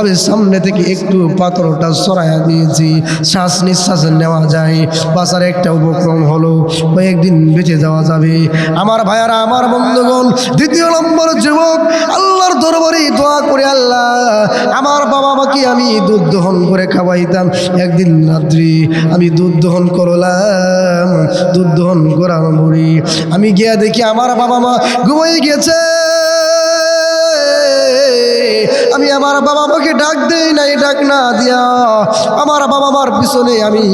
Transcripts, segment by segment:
ভাবে সামনে থেকে একটু পাথরটা সরাইয়া দিয়েছি, শ্বাস নিঃশ্বাস নেওয়া যায়, বাঁচার একটা উপক্রম হলো, কয়েকদিন বেঁচে যাওয়া যাবে। আমার ভাইয়ারা, আমার বন্ধুগণ, দ্বিতীয় নম্বর যুবক আল্লাহর দরবারে দোয়া করে, আল্লাহ আমার বাবা মাকে আমি দুধ দহন করে খাওয়াইতাম। একদিন রাত্রি আমি দুধ দহন করলাম, দুধ দহন করার পরে আমি গিয়া দেখি আমার বাবা মা ঘুমিয়ে গেছে। আমি আমার বাবা মাকে ডাক দেই নাই, ডাক না দিয়া আমার বাবা মার পিছনে আমি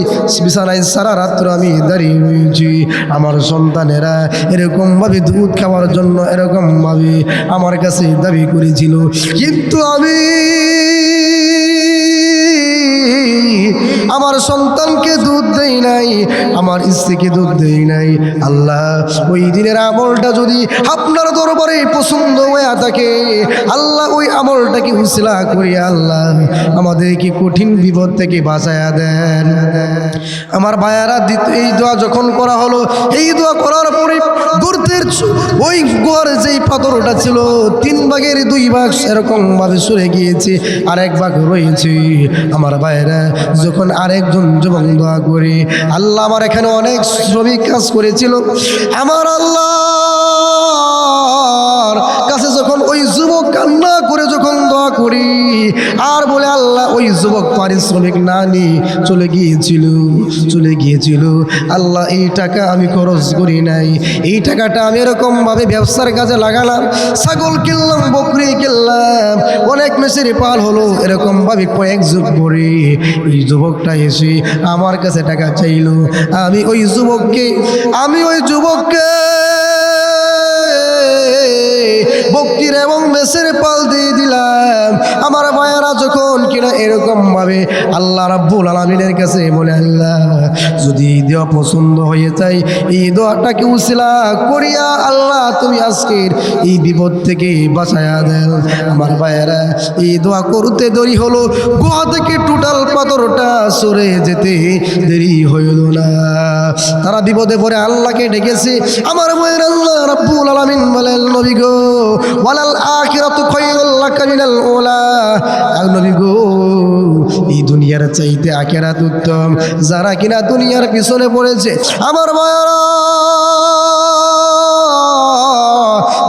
বিছানায় সারা রাত্র আমি দাঁড়িয়ে রয়েছি। আমার সন্তানেরা এরকম ভাবে দুধ খাওয়ার জন্য এরকম ভাবে আমার কাছে দাবি করেছিল, কিন্তু আমি আমার সন্তানকে দুধ দেই নাই, আমার স্ত্রীকে দুধ দেই নাই। আল্লাহ, ওই দিনের আমলটা যদি আপনার দরবারে পছন্দ হয়ে থাকে, আল্লাহ ওই আমলটাকে উসিলা করিয়া আল্লাহ আমাদেরকে কঠিন বিপদ থেকে বাঁচায়া দেন। আমার ভাইয়ারা, এই দোয়া যখন করা হলো, এই দোয়া করার পরে গর্তের ওই গোয়ার যেই পাথরটা ছিল 3 ভাগের 2 ভাগ এরকম ভাবে সরে গিয়েছে, আর 1 ভাগ রয়েছে। আমার ভাইয়েরা, যখন আরেকজন যুবক দোয়া করে, আল্লাহ আমার এখানে অনেক শ্রমিক কাজ করেছিল, আমার আল্লাহর কাছে যখন ওই যুবক কান্না করে যখন দোয়া করি আর বলে, আল্লাহ ওই যুবক পারিশ্রমিক না নিয়ে চলে গিয়েছিল, আল্লাহ এই টাকা আমি খরচ করি নাই, এই টাকাটা আমি এরকম ভাবে ব্যবসার কাজে লাগালাম, ছাগল কিনলাম, বকরি কিনলাম, অনেক মেসের পাল হলো, এরকম ভাবে কয়েক যুগ পরে এই যুবকটা এসে আমার কাছে টাকা চাইলো। আমি ওই যুবককে বকরির এবং মেসের পাল দিয়ে দিলাম। আমার ভাইয়ারা, যখন কিনা এরকম ভাবে আল্লাহ রাব্বুল আলামিনের কাছে বলে, আল্লাহ যদি এই দোয়া পছন্দ হয়ে যায়, এই দোয়াটাকে উসিলা করিয়া আল্লাহ তুমি আজকের এই বিপদ থেকে বাঁচায়া দেন। আমার ভাইয়ারা, এই দোয়া করতে দেরি হলো, গোয়া থেকে টোটাল পাথরটা সরে যেতে দেরি হইল না। তারা বিপদে পড়ে আল্লাহকে ডেকেছে। আমার ভাইয়ের, আল্লাহ রাব্বুল আলামিন বলেন, নবী গো, ওয়ালাল আখিরাতু খায়রুল লাকা মিনাল উলা, নবী গো, এই দুনিয়ার চাইতে আখিরাত উত্তম। যারা কিনা দুনিয়ার পিছনে পড়েছে, আমার ভাইয়েরা,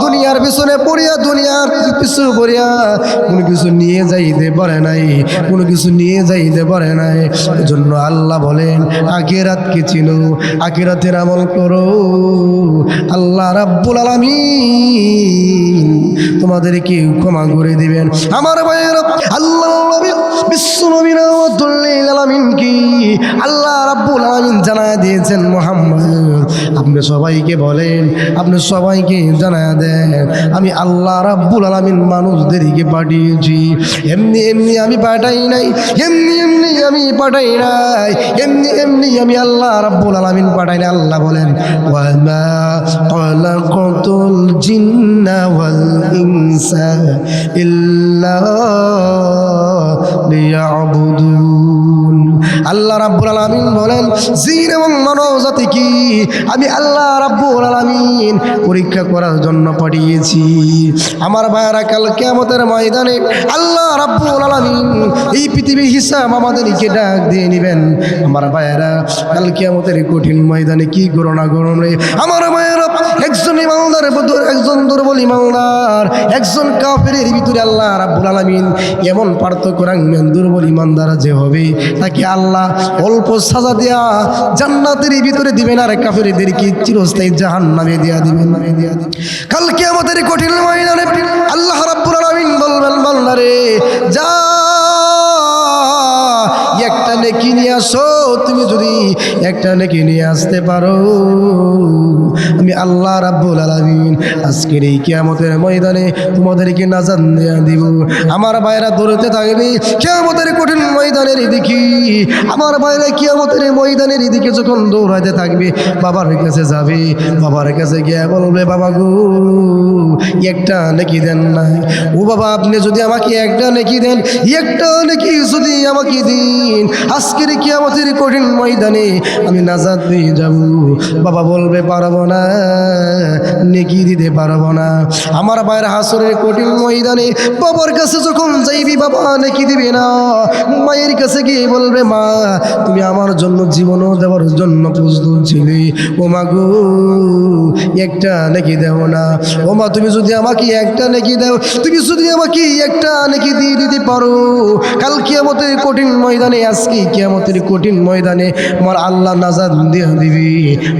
দুনিয়ার পিছনে পড়িয়া, দুনিয়ার পিছু পড়িয়া কোনো কিছু নিয়ে যাইতে পারে নাই, কোনো কিছু নিয়ে যাইতে পারে নাই। এজন্য আল্লাহ বলেন, আখিরাতকে চিনো, আখিরাতের আমল করো, আল্লাহ রাব্বুল আলামিন তোমাদেরকে ক্ষমা করে দিবেন। আমার ভাইয়েরা, আল্লাহ নবী বিশ্ব নবী রাহমাতুল লিল আলামিন কি আল্লাহ রাব্বুল আলামিন জানায়া দিয়েছেন, মুহাম্মদ আপনি সবাইকে বলেন, আপনি সবাইকে জানায়া দেন, আমি আল্লাহ রাব্বুল আলামিন মানুষদেরকে পাঠিয়েছি। এমনি আমি পাঠাই নাই, এমনি আমি পাঠাই নাই, এমনি আমি আল্লাহ রাব্বুল আলামিন পাঠাই নাই। আল্লাহ বলেন, ওয়া মা খালাকাতুল জিন্না ওয়াল ইনসা ইল্লা লিয়াবুদুন। আল্লাহ রাব্বুল আলামিন বলেন, জিন এবং মানব জাতিকে আমি আল্লাহ রাব্বুল আলামিন পরীক্ষা করার জন্য পাঠিয়েছি। আমার ভাইয়েরা, কাল কিয়ামতের ময়দানে আল্লাহ রাব্বুল আলামিন এই পৃথিবীর হিসাব আমাদেরকে ডাক দিয়ে নেবেন। আমার ভাইয়েরা, কাল কিয়ামতের কঠিন ময়দানে কি করো না করো রে আমার ভাইয়েরা, একজন ইমানদার, একজন দুর্বল ইমানদার, একজন কাফেরের ভিতরে আল্লাহ রাব্বুল আলামিন এমন পার্থক্য রাখবেন, দুর্বল ইমানদার যে হবে তাকে আল্লাহ অল্প সাজা দেয়া জান্নাতের ভিতরে দিবেন, আর কাফেরদেরকে চিরস্থায়ী জাহান্নামে দেয়া দিবেন। কাল কিয়ামতের কঠিন ময়দানে আল্লাহ রাব্বুল আলামিন বলবেন, বান্দারে যা একটা নেকি নিয়ে আসো, তুমি যদি একটা নেকি নিয়ে আসতে পারো, আমি আল্লাহ রাব্বুল আলামিন আজকের এই কিয়ামতের ময়দানে তোমাদেরকে নাজাত দেয়া দিব। আমার ভাইরা দৌড়তে থাকবে কিয়ামতের কঠিন ময়দানের দিকে। আমার বাইরে কিয়ামতের ময়দানের এদিকে যখন দৌড়াতে থাকবে, বাবার কাছে যাবে, বাবার কাছে গিয়ে বলবে, বাবা গো একটা নেকি দেন না। ও বাবা, আপনি যদি আমাকে একটা নেকি দেন, একটা নেকি যদি আমাকে দিন, আজকের কিয়ামতের কঠিন ময়দানে আমি নাজাত পেয়ে যাব। বাবা বলবে, পারবো না, নেকি দিতে পারবো না। আমার ভাইয়ের হাসরের কঠিন ময়দানে বাবার কাছে যখন যাইবি, বাবা নেকি দিবে না। মায়ের কাছে গিয়ে বলবে, মা তুমি আমার জন্য জীবনও দেওয়ার জন্য প্রস্তুত ছিলে, ও মা গো একটা নেকি দেও না। ও মা, তুমি যদি আমাকে একটা নেকি দাও, তুমি যদি আমাকে একটা নেকি দিয়ে দিতে পারো, কাল কিয়ামতের কঠিন ময়দানে, আজকে কিয়ামতের কঠিন ময়দানে আমার আল্লাহ নাজাত দিয়ে দিবি।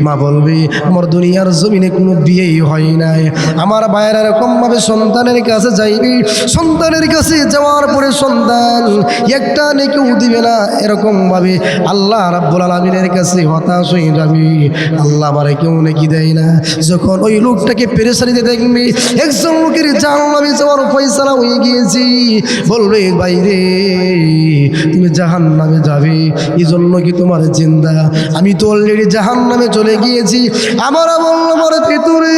মা বলবে, আমার দুনিয়ার জমিনে কোনো বিয়েই হয় নাই। আমার ভাইয়েরা এরকমভাবে সন্তানের কাছে যাইবি, সন্তানের কাছে যাওয়ার পরে সন্তান একটা নেকিও দিবে না, এরকমভাবে আল্লাহ রাব্বুল আলামিনের কাছে হতাশ হয়ে যাবি। আল্লাহ আমারে কেউ নেকি দেয় না। যখন ওই লোকটাকে পেরেশানিতে দেখবি, একজন লোকের জাহান্নামে যাওয়ার ফয়সালা হয়ে গিয়েছি, বলবে, ভাই রে তুমি জাহান্নামে যাবে, এই জন্য কি তোমার চিন্তা? আমি তো অলরেডি জাহান্নামে চলে গিয়েছি। আমার বলল, আমার ভিতরে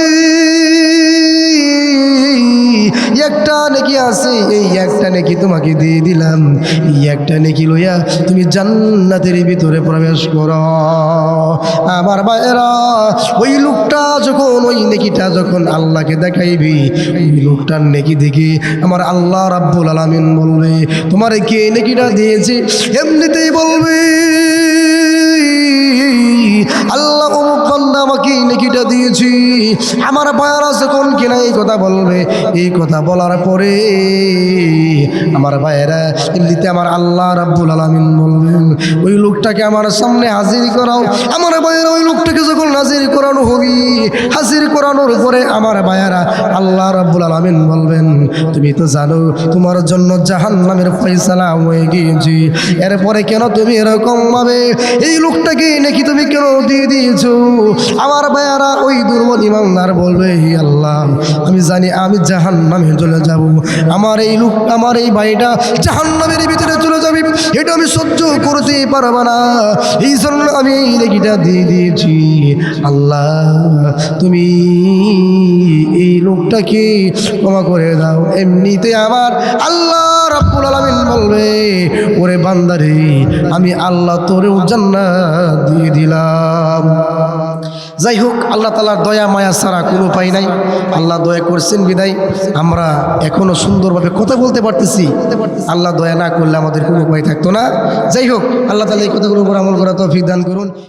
একটা নেকি আছে, এই একটা নেকি তোমাকে দিয়ে দিলাম, এই একটা নেকি লইয়া তুমি জান্নাতের ভিতরে প্রবেশ করো। আমার ভাইয়েরা, ওই লোকটা যখন ওই নেকিটা যখন আল্লাহকে দেখাইবি, ওই লোকটার নেকি দেখি আমার আল্লাহ রাব্বুল আলামিন বলবে, তোমার কে নেকিটা দিয়েছে? এমনিতেই বলবে, আল্লাহ অমুক বান্দা আমাকে নেকিটা দিয়েছি। আমার ভাইয়েরা যখন কিনা এই কথা বলবে, এই কথা বলার পরে আমার ভাইয়েরা এমনিতে আমার আল্লাহ রাব্বুল আলামিন বলবেন, ওই লোকটাকে আমার সামনে হাজির করাও। আমার ভাইয়েরা ওই লোকটাকে যখন হাজির করানো হবে, হাজির করানোর পরে আমার ভাইয়েরা আল্লাহ রাব্বুল আলামিন বলবেন, তুমি তো জানো তোমার জন্য জাহান্নামের ফয়সালা হয়ে গিয়েছে, এরপরে কেন তুমি এরকম ভাবে এই লোকটাকে নাকি তুমি কেন দিয়ে দিয়েছো? আমার ভাইয়েরা ওই দুর্বল ইমানদার বলবে, হে আল্লাহ, আমি জানি আমি জাহান্নামে চলে যাব, আমার এই লোক, আমার এই ভাইটা জাহান্নামের ভিতরে চলে যাবে, এটা আমি সহ্য করতে পারবো না, এই জন্য আমি এই নেকিটা দিয়ে দিয়েছি। আল্লাহ তুমি এই লোকটাকে ক্ষমা করে দাও। এমনিতে আমার আল্লাহ রাব্বুল আলামিন বলবে, ওরে বান্দারে, আমি আল্লাহ তোরেও জান্নাত দিয়ে দিলাম। যাই হোক, আল্লাহ তাআলার দয়া মায়া ছাড়া কোনো উপায় নাই। আল্লাহ দয়া করছেন বিদায় আমরা এখনো সুন্দরভাবে কথা বলতে পারতেছি। আল্লাহ দয়া না করলে আমাদের কোনো উপায় থাকতো না। যাই হোক, আল্লাহ তাআলা এই কথাগুলোর উপর আমল করা তৌফিক দান করুন।